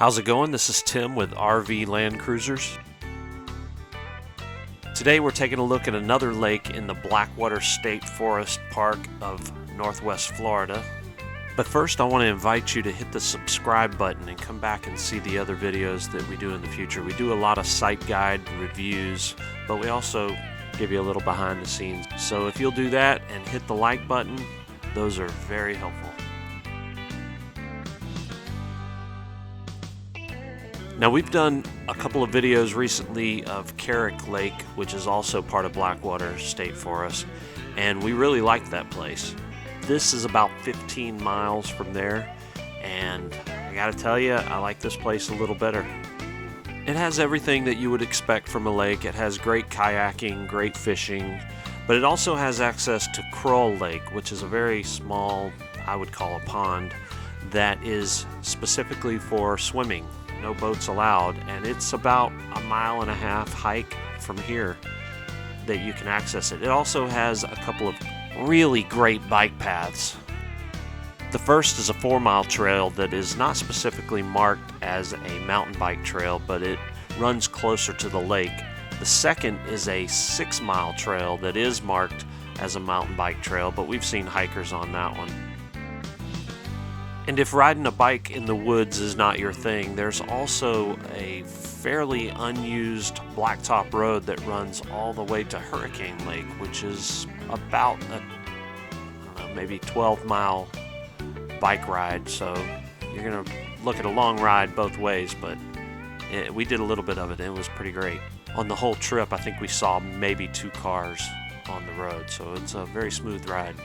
How's it going? This is Tim with RVLandCruisers. Today we're taking a look at another lake in the Blackwater State Forest Park of Northwest Florida. But first I want to invite you to hit the subscribe button and come back and see the other videos that we do in the future. We do a lot of site guide reviews, but we also give you a little behind the scenes. So if you'll do that and hit the like button, those are very helpful. Now we've done a couple of videos recently of Krull Lake, which is also part of Blackwater State Forest, and we really like that place. This is about 15 miles from there, and I gotta tell you, I like this place a little better. It has everything that you would expect from a lake. It has great kayaking, great fishing, but it also has access to Krull Lake, which is a very small, I would call a pond, that is specifically for swimming. No boats allowed, and it's about a 1.5 mile hike from here that you can access it. It also has a couple of really great bike paths. The first is a 4-mile trail that is not specifically marked as a mountain bike trail, but it runs closer to the lake. The second is a 6-mile trail that is marked as a mountain bike trail, but we've seen hikers on that one. And if riding a bike in the woods is not your thing, there's also a fairly unused blacktop road that runs all the way to Hurricane Lake, which is about a maybe 12-mile bike ride. So you're going to look at a long ride both ways, but we did a little bit of it, and it was pretty great. On the whole trip, I think we saw maybe 2 cars on the road, so it's a very smooth ride.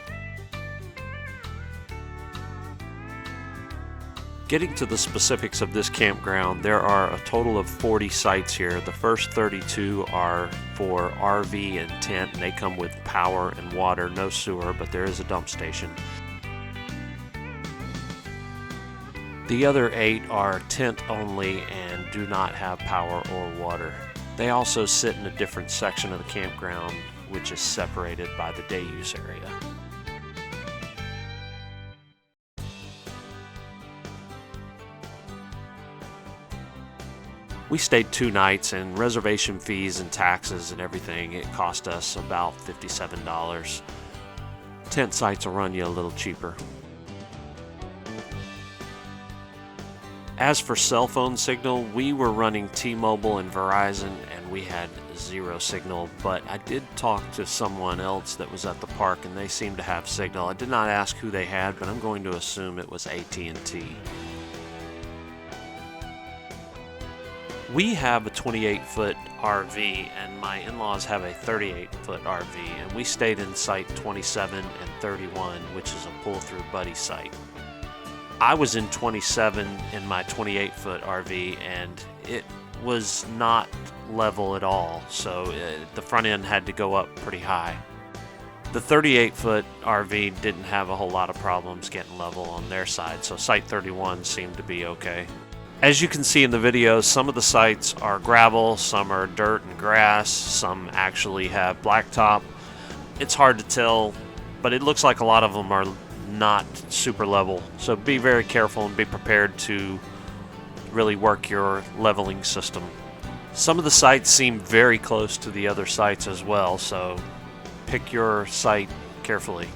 Getting to the specifics of this campground, there are a total of 40 sites here. The first 32 are for RV and tent, and they come with power and water, no sewer, but there is a dump station. The other 8 are tent only and do not have power or water. They also sit in a different section of the campground, which is separated by the day use area. We stayed 2 nights, and reservation fees and taxes and everything, it cost us about $57. Tent sites will run you a little cheaper. As for cell phone signal, we were running T-Mobile and Verizon, and we had 0 signal, but I did talk to someone else that was at the park, and they seemed to have signal. I did not ask who they had, but I'm going to assume it was AT&T. We have a 28-foot RV, and my in-laws have a 38-foot RV, and we stayed in site 27 and 31, which is a pull-through buddy site. I was in 27 in my 28-foot RV, and it was not level at all, so the front end had to go up pretty high. The 38-foot RV didn't have a whole lot of problems getting level on their side, so site 31 seemed to be okay. As you can see in the video, some of the sites are gravel, some are dirt and grass, some actually have blacktop. It's hard to tell, but it looks like a lot of them are not super level. So be very careful and be prepared to really work your leveling system. Some of the sites seem very close to the other sites as well, so pick your site carefully.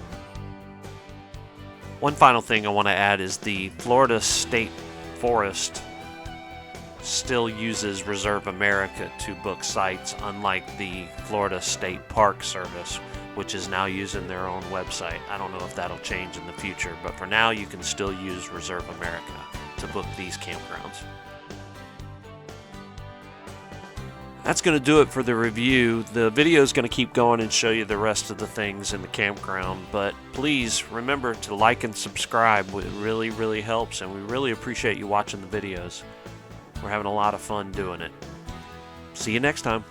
One final thing I want to add is the Florida State Forest still uses Reserve America to book sites, unlike the Florida State Park Service, which is now using their own website. I don't know if that'll change in the future, but for now you can still use Reserve America to book these campgrounds. That's going to do it for the review. The video is going to keep going and show you the rest of the things in the campground, but please remember to like and subscribe. It really helps, and we really appreciate you watching the videos. We're having a lot of fun doing it. See you next time.